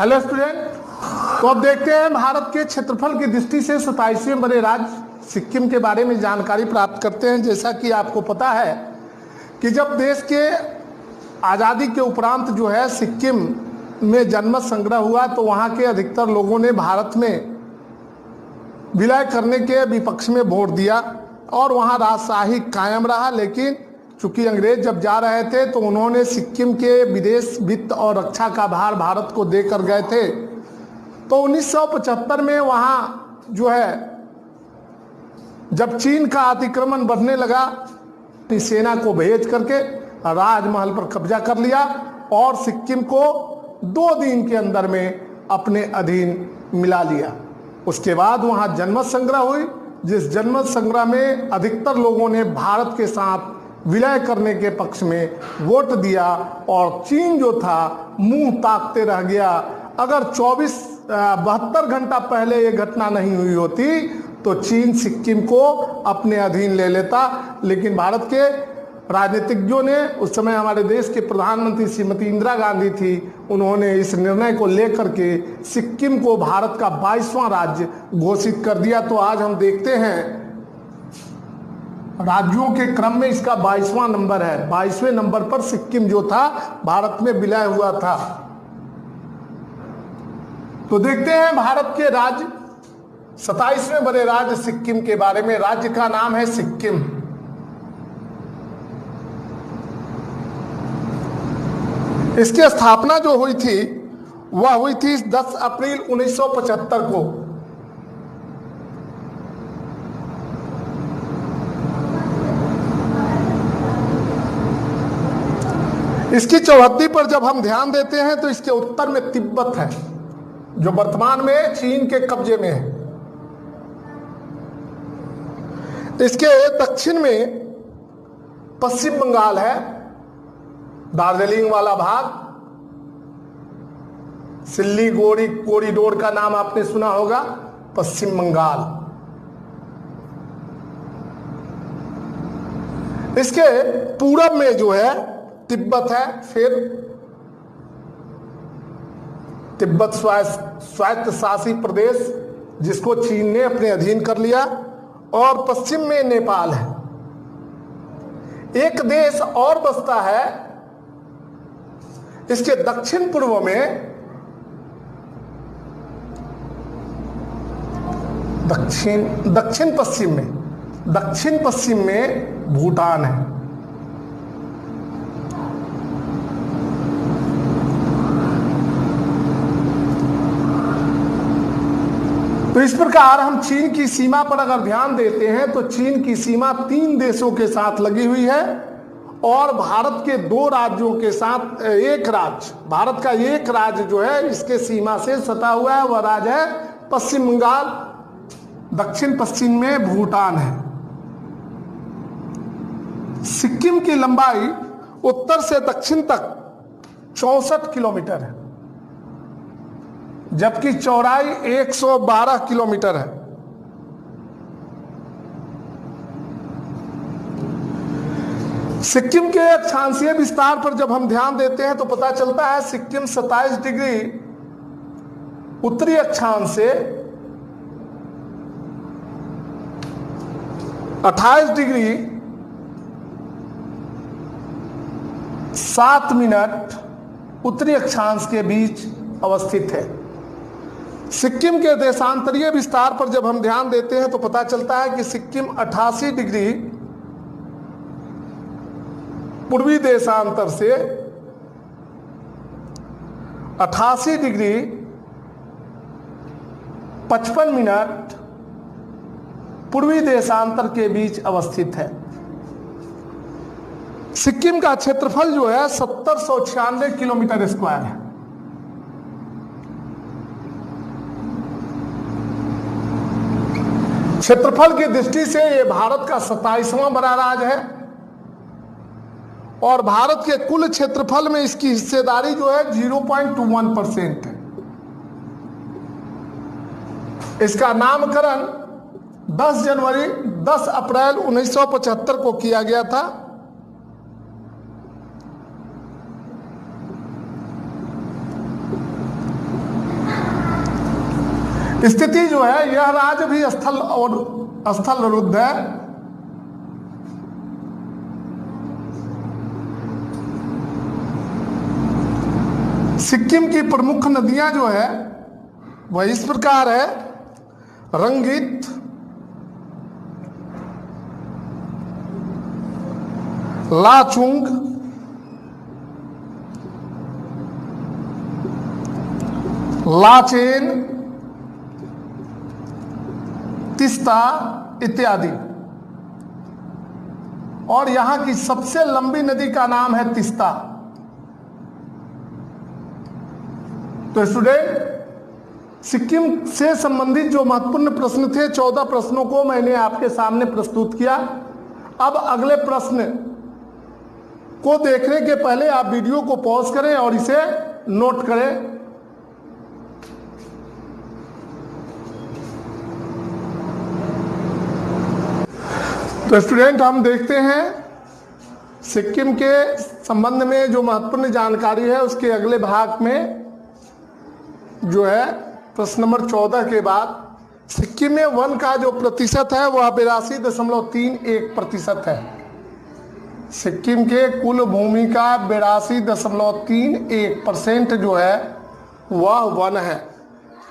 Hello student. तो अब देखते हैं भारत के क्षेत्रफल की दृष्टि से 27वें बड़े राज्य सिक्किम के बारे में जानकारी प्राप्त करते हैं। जैसा कि आपको पता है कि जब देश के आज़ादी के उपरांत जो है सिक्किम में जनमत संग्रह हुआ तो वहाँ के अधिकतर लोगों ने भारत में विलय करने के विपक्ष में वोट दिया और वहाँ राजशाही कायम रहा। लेकिन चूंकि अंग्रेज जब जा रहे थे तो उन्होंने सिक्किम के विदेश वित्त और रक्षा का भार भारत को देकर गए थे। तो 1975 में वहाँ जो है जब चीन का अतिक्रमण बढ़ने लगा तो सेना को भेज करके राजमहल पर कब्जा कर लिया और सिक्किम को 2 दिन के अंदर में अपने अधीन मिला लिया। उसके बाद वहाँ जनमत संग्रह हुई, जिस जनमत संग्रह में अधिकतर लोगों ने भारत के साथ विलय करने के पक्ष में वोट दिया और चीन जो था मुंह ताकते रह गया। अगर 72 घंटा पहले ये घटना नहीं हुई होती तो चीन सिक्किम को अपने अधीन ले लेता। लेकिन भारत के राजनीतिज्ञों ने, उस समय हमारे देश के प्रधानमंत्री श्रीमती इंदिरा गांधी थी, उन्होंने इस निर्णय को लेकर के सिक्किम को भारत का 22वां राज्य घोषित कर दिया। तो आज हम देखते हैं राज्यों के क्रम में इसका 22वां नंबर है। 22वें नंबर पर सिक्किम जो था भारत में विलय हुआ था। तो देखते हैं भारत के राज्य 27वें बड़े राज्य सिक्किम के बारे में। राज्य का नाम है सिक्किम। इसकी स्थापना जो हुई थी वह हुई थी 10 अप्रैल 1975 को। इसकी चौहद्दी पर जब हम ध्यान देते हैं तो इसके उत्तर में तिब्बत है जो वर्तमान में चीन के कब्जे में है। इसके दक्षिण में पश्चिम बंगाल है, दार्जिलिंग वाला भाग। सिल्लीगुड़ी कॉरिडोर का नाम आपने सुना होगा, पश्चिम बंगाल। इसके पूरब में जो है तिब्बत है, फिर तिब्बत स्वायत्त शासी प्रदेश जिसको चीन ने अपने अधीन कर लिया, और पश्चिम में नेपाल है। एक देश और बसता है इसके दक्षिण पूर्व में, दक्षिण पश्चिम में भूटान है। तो इस प्रकार हम चीन की सीमा पर अगर ध्यान देते हैं तो चीन की सीमा 3 देशों के साथ लगी हुई है और भारत के 2 राज्यों के साथ एक राज्य, भारत का एक राज्य जो है इसके सीमा से सटा हुआ है, वह राज्य है पश्चिम बंगाल। दक्षिण पश्चिम में भूटान है। सिक्किम की लंबाई उत्तर से दक्षिण तक 64 किलोमीटर है, जबकि चौड़ाई 112 किलोमीटर है। सिक्किम के अक्षांशीय विस्तार पर जब हम ध्यान देते हैं तो पता चलता है सिक्किम 27 डिग्री उत्तरी अक्षांश से 28 डिग्री 7 मिनट उत्तरी अक्षांश के बीच अवस्थित है। सिक्किम के देशांतरीय विस्तार पर जब हम ध्यान देते हैं तो पता चलता है कि सिक्किम 88 डिग्री पूर्वी देशांतर से 88 डिग्री 55 मिनट पूर्वी देशांतर के बीच अवस्थित है। सिक्किम का क्षेत्रफल जो है 7096 किलोमीटर स्क्वायर है। क्षेत्रफल की दृष्टि से यह भारत का 27वां बड़ा राज्य है और भारत के कुल क्षेत्रफल में इसकी हिस्सेदारी जो है 0.21% है। इसका नामकरण 10 अप्रैल 1975 को किया गया था। स्थिति जो है यह राज्य भी स्थल और स्थल रुद्ध है। सिक्किम की प्रमुख नदियां जो है वह इस प्रकार है: रंगित, लाचुंग, लाचेन, तिस्ता इत्यादि। और यहां की सबसे लंबी नदी का नाम है तिस्ता। तो स्टूडेंट, सिक्किम से संबंधित जो महत्वपूर्ण प्रश्न थे 14 प्रश्नों को मैंने आपके सामने प्रस्तुत किया। अब अगले प्रश्न को देखने के पहले आप वीडियो को पॉज करें और इसे नोट करें। तो स्टूडेंट, हम देखते हैं सिक्किम के संबंध में जो महत्वपूर्ण जानकारी है उसके अगले भाग में जो है प्रश्न नंबर 14 के बाद सिक्किम में वन का जो प्रतिशत है वह 82.31% है। सिक्किम के कुल भूमि का 82.31% जो है वह वन है।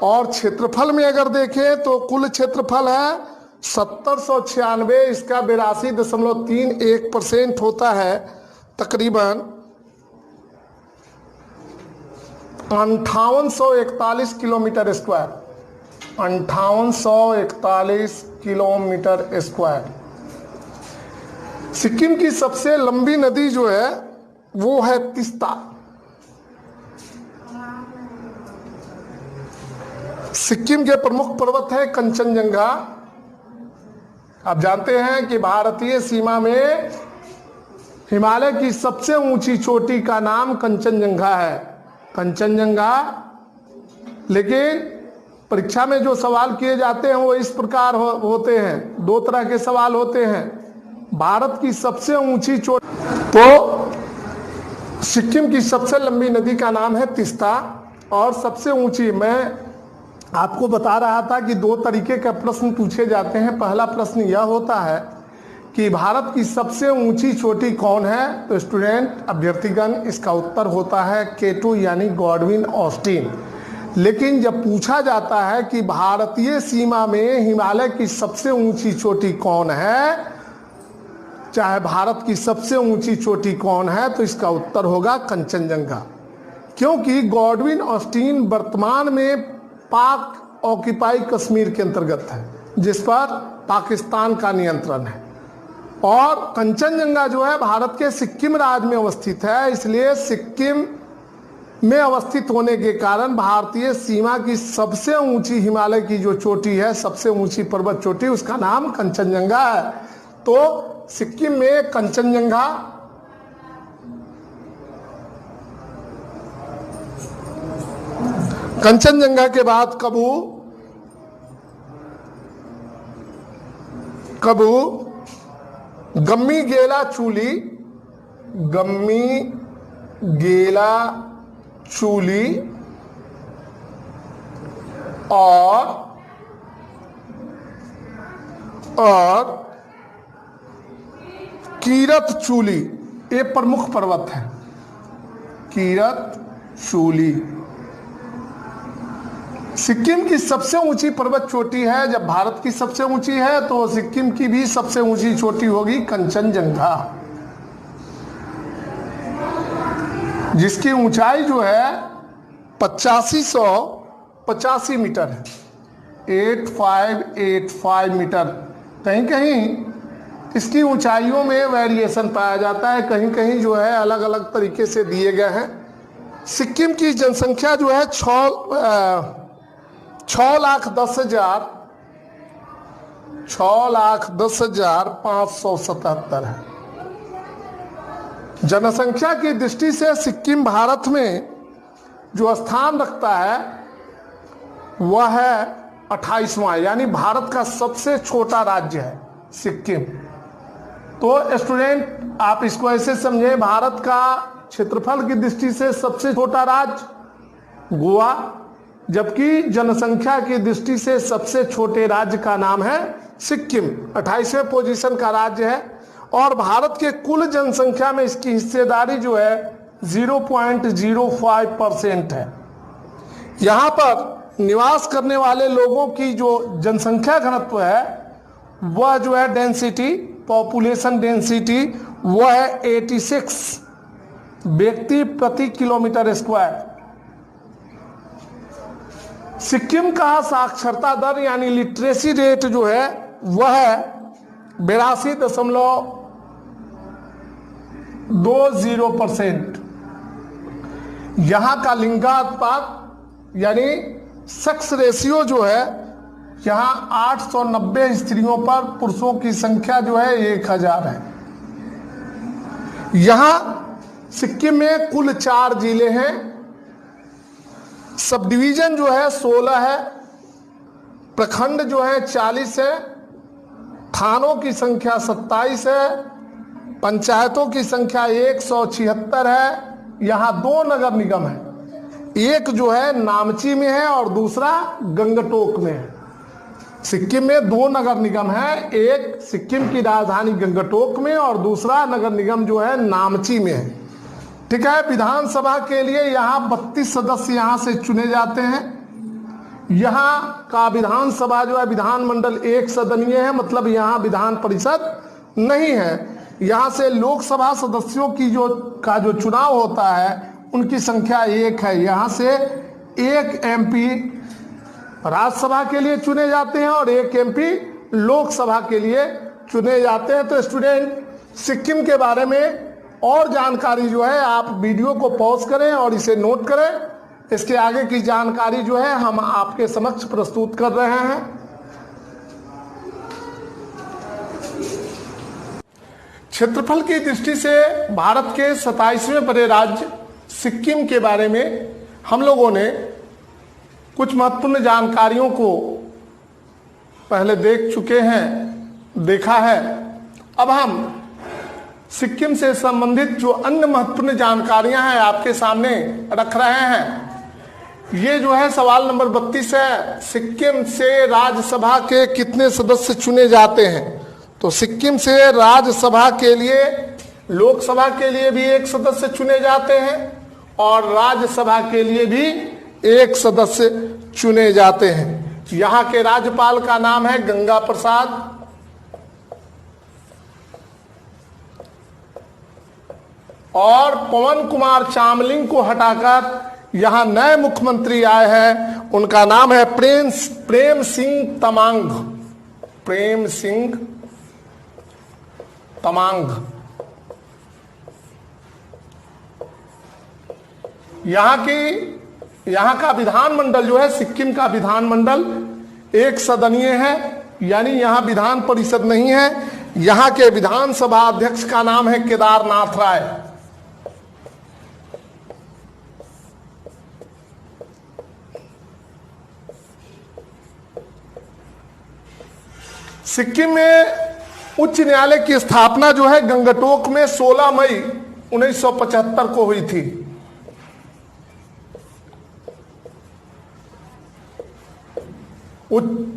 और क्षेत्रफल में अगर देखें तो कुल क्षेत्रफल है 7096, इसका 82.31% होता है तकरीबन 5841 kilometre square. 5841 kilometre square. Sikkim की सबसे लंबी नदी जो है वो है तिस्ता। सिक्किम के प्रमुख पर्वत है कंचनजंगा। आप जानते हैं कि भारतीय सीमा में हिमालय की सबसे ऊंची चोटी का नाम कंचनजंगा है, कंचनजंगा। लेकिन परीक्षा में जो सवाल किए जाते हैं वो इस प्रकार होते हैं, दो तरह के सवाल होते हैं। भारत की सबसे ऊंची चोटी, तो सिक्किम की सबसे लंबी नदी का नाम है तिस्ता। और सबसे ऊंची, मैं आपको बता रहा था कि दो तरीके का प्रश्न पूछे जाते हैं। पहला प्रश्न यह होता है कि भारत की सबसे ऊंची चोटी कौन है। तो स्टूडेंट अभ्यर्थीगण, इसका उत्तर होता है K2 यानी गॉडविन ऑस्टिन। लेकिन जब पूछा जाता है कि भारतीय सीमा में हिमालय की सबसे ऊंची चोटी कौन है, चाहे भारत की सबसे ऊंची चोटी कौन है, तो इसका उत्तर होगा कंचनजंगा। क्योंकि गॉडविन ऑस्टिन वर्तमान में पाक ऑक्यूपाई कश्मीर के अंतर्गत है, जिस पर पाकिस्तान का नियंत्रण है। और कंचनजंगा जो है भारत के सिक्किम राज्य में अवस्थित है। इसलिए सिक्किम में अवस्थित होने के कारण भारतीय सीमा की सबसे ऊंची हिमालय की जो चोटी है, सबसे ऊंची पर्वत चोटी, उसका नाम कंचनजंगा है। तो सिक्किम में कंचनजंगा के बाद कबू, गम्मी गेला चूली, गम्मी गेला चूली और कीरत चूली, ये प्रमुख पर्वत है। कीरत चूली सिक्किम की सबसे ऊंची पर्वत चोटी है। जब भारत की सबसे ऊंची है तो सिक्किम की भी सबसे ऊंची चोटी होगी कंचनजंगा, जिसकी ऊंचाई जो है 8585 मीटर है, 8585 मीटर। कहीं कहीं इसकी ऊंचाइयों में वेरिएशन पाया जाता है, कहीं कहीं जो है अलग अलग तरीके से दिए गए हैं। सिक्किम की जनसंख्या जो है 6,10,577 है। जनसंख्या की दृष्टि से सिक्किम भारत में जो स्थान रखता है वह है 28वां, यानी भारत का सबसे छोटा राज्य है सिक्किम। तो स्टूडेंट आप इसको ऐसे समझे, भारत का क्षेत्रफल की दृष्टि से सबसे छोटा राज्य गोवा, जबकि जनसंख्या की दृष्टि से सबसे छोटे राज्य का नाम है सिक्किम, 28वें पोजीशन का राज्य है और भारत के कुल जनसंख्या में इसकी हिस्सेदारी जो है 0.05% है। यहाँ पर निवास करने वाले लोगों की जो जनसंख्या घनत्व है वह जो है डेंसिटी, पॉपुलेशन डेंसिटी वह है 86 व्यक्ति प्रति किलोमीटर स्क्वायर। सिक्किम का साक्षरता दर यानी लिटरेसी रेट जो है वह है 82.20%। यहाँ का लिंगानुपात यानी सेक्स रेशियो जो है यहाँ 890 स्त्रियों पर पुरुषों की संख्या जो है 1000 है। यहाँ सिक्किम में कुल 4 जिले हैं, सब डिवीजन जो है 16 है, प्रखंड जो है 40 है, थानों की संख्या 27 है, पंचायतों की संख्या 176 है। यहाँ 2 नगर निगम है, एक जो है नामची में है और दूसरा गंगटोक में है। सिक्किम में 2 नगर निगम है, एक सिक्किम की राजधानी गंगटोक में और दूसरा नगर निगम जो है नामची में है। ठीक है। विधानसभा के लिए यहाँ 32 सदस्य यहाँ से चुने जाते हैं। यहाँ का विधानसभा जो है विधानमंडल 1 सदनीय है, मतलब यहाँ विधान परिषद नहीं है। यहाँ से लोकसभा सदस्यों की जो चुनाव होता है उनकी संख्या 1 है। यहाँ से 1 MP राज्यसभा के लिए चुने जाते हैं और 1 MP लोकसभा के लिए चुने जाते हैं। तो स्टूडेंट, सिक्किम के बारे में और जानकारी जो है आप वीडियो को पॉज करें और इसे नोट करें। इसके आगे की जानकारी जो है हम आपके समक्ष प्रस्तुत कर रहे हैं। क्षेत्रफल की दृष्टि से भारत के 27वें बड़े राज्य सिक्किम के बारे में हम लोगों ने कुछ महत्वपूर्ण जानकारियों को पहले देख चुके हैं, देखा है। अब हम सिक्किम से संबंधित जो अन्य महत्वपूर्ण जानकारियां हैं आपके सामने रख रहे हैं। ये जो है सवाल नंबर 32 है, सिक्किम से राज्यसभा के कितने सदस्य चुने जाते हैं? तो सिक्किम से राज्यसभा के लिए, लोकसभा के लिए भी 1 सदस्य चुने जाते हैं और राज्यसभा के लिए भी 1 सदस्य चुने जाते हैं। यहाँ के राज्यपाल का नाम है गंगा प्रसाद और पवन कुमार चामलिंग को हटाकर यहाँ नए मुख्यमंत्री आए हैं, उनका नाम है प्रेम सिंह तमांग। प्रेम सिंह तमांग। यहाँ का विधानमंडल जो है, सिक्किम का विधानमंडल 1 सदनीय है, यानी यहाँ विधान परिषद नहीं है। यहाँ के विधानसभा अध्यक्ष का नाम है केदारनाथ राय। सिक्किम में उच्च न्यायालय की स्थापना जो है गंगटोक में 16 मई 1975 को हुई थी।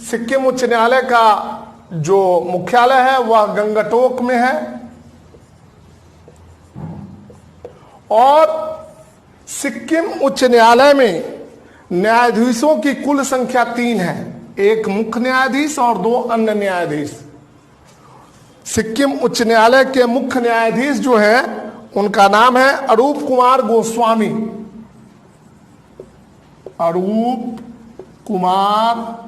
सिक्किम उच्च न्यायालय का जो मुख्यालय है वह गंगटोक में है और सिक्किम उच्च न्यायालय में न्यायाधीशों की कुल संख्या 3 है, 1 मुख्य न्यायाधीश और 2 अन्य न्यायाधीश। सिक्किम उच्च न्यायालय के मुख्य न्यायाधीश जो है उनका नाम है अरूप कुमार गोस्वामी। अरूप कुमार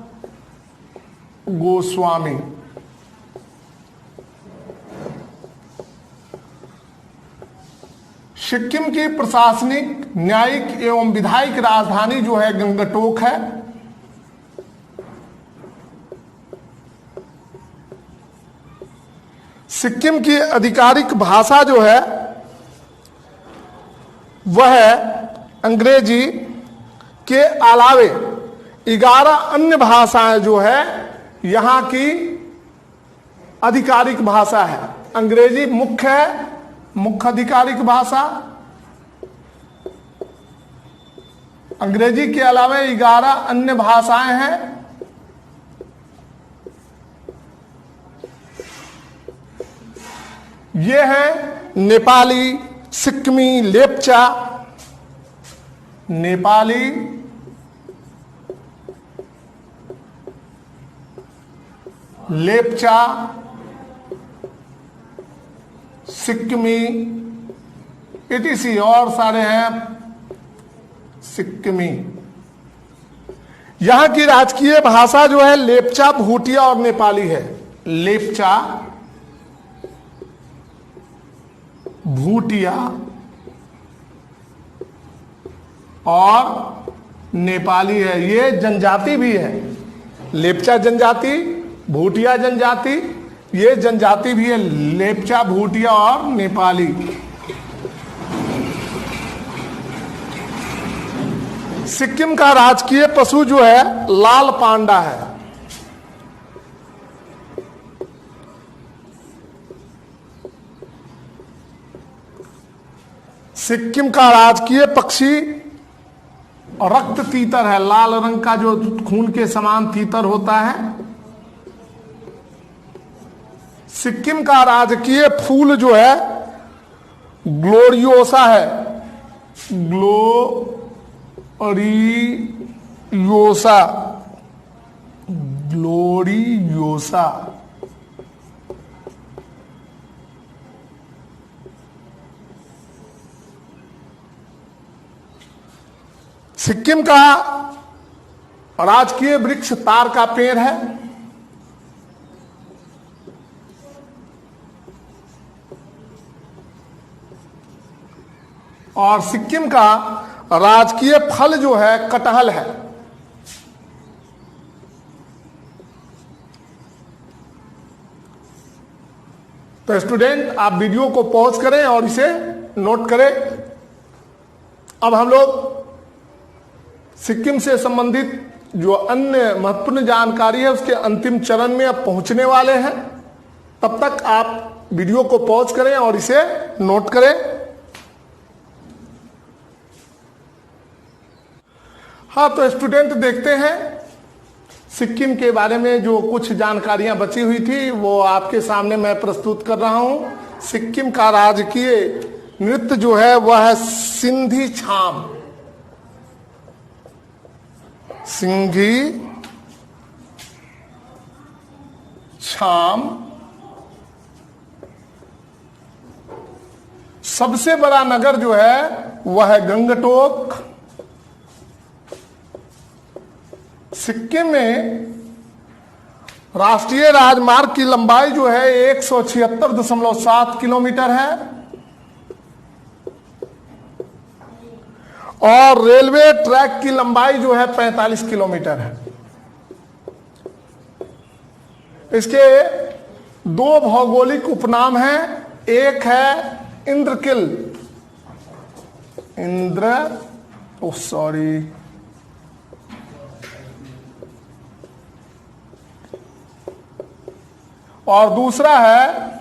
गोस्वामी। सिक्किम की प्रशासनिक, न्यायिक एवं विधायिक राजधानी जो है गंगटोक है। सिक्किम की आधिकारिक भाषा जो है वह है अंग्रेजी के अलावे 11 अन्य भाषाएं जो है यहाँ की आधिकारिक भाषा है। अंग्रेजी मुख्य है, मुख्य आधिकारिक भाषा। अंग्रेजी के अलावा 11 अन्य भाषाएं हैं। ये है नेपाली, सिक्किमी, लेप्चा। नेपाली, लेप्चा, सिक्किमी, etc और सारे हैं सिक्किमी। यहां की राजकीय भाषा जो है लेप्चा, भूटिया और नेपाली है। लेप्चा, भूटिया और नेपाली है। ये जनजाति भी है। लेप्चा जनजाति, भूटिया जनजाति, ये जनजाति भी है। लेप्चा, भूटिया और नेपाली। सिक्किम का राजकीय पशु जो है लाल पांडा है। सिक्किम का राजकीय पक्षी रक्त तीतर है। लाल रंग का जो खून के समान तीतर होता है। सिक्किम का राजकीय फूल जो है ग्लोरियोसा है। Gloriosa, gloriosa. सिक्किम का राजकीय वृक्ष तार का पेड़ है। और सिक्किम का राजकीय फल जो है कटहल है। तो स्टूडेंट आप वीडियो को पॉज करें और इसे नोट करें। अब हम लोग सिक्किम से संबंधित जो अन्य महत्वपूर्ण जानकारी है उसके अंतिम चरण में अब पहुंचने वाले हैं। तब तक आप वीडियो को पॉज करें और इसे नोट करें। हाँ, तो स्टूडेंट देखते हैं सिक्किम के बारे में जो कुछ जानकारियां बची हुई थी वो आपके सामने मैं प्रस्तुत कर रहा हूं। सिक्किम का राजकीय नृत्य जो है वह है सिंधी छाम। सिंधी छाम। सबसे बड़ा नगर जो है वह है गंगटोक। सिक्किम में राष्ट्रीय राजमार्ग की लंबाई जो है 176.7 किलोमीटर है और रेलवे ट्रैक की लंबाई जो है 45 किलोमीटर है। इसके दो भौगोलिक उपनाम हैं। एक है इंद्रकिल, और दूसरा है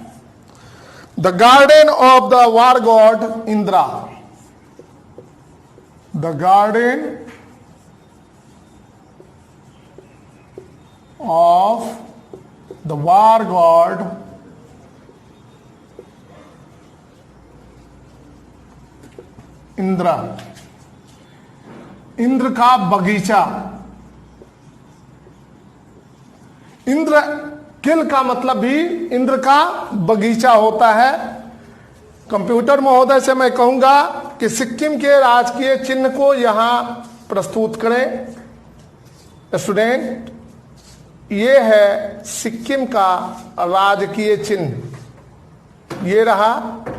the garden of the war god Indira. The garden of the war god Indira. Indra का बगीचा। इंद्र किल का मतलब भी इंद्र का बगीचा होता है। कंप्यूटर महोदय से मैं कहूंगा कि सिक्किम के राजकीय चिन्ह को यहां प्रस्तुत करें। स्टूडेंट, ये है सिक्किम का राजकीय चिन्ह। ये रहा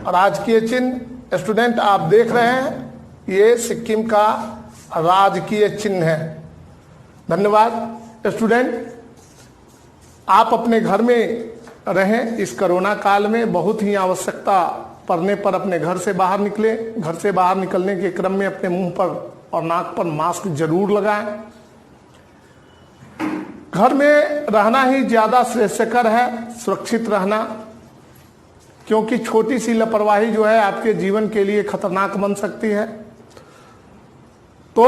राजकीय चिन्ह। स्टूडेंट आप देख रहे हैं, ये सिक्किम का राजकीय चिन्ह है। धन्यवाद। स्टूडेंट, आप अपने घर में रहें। इस कोरोना काल में बहुत ही आवश्यकता पड़ने पर अपने घर से बाहर निकले। घर से बाहर निकलने के क्रम में अपने मुंह पर और नाक पर मास्क जरूर लगाएं। घर में रहना ही ज्यादा श्रेयस्कर है, सुरक्षित रहना, क्योंकि छोटी सी लापरवाही जो है आपके जीवन के लिए खतरनाक बन सकती है। तो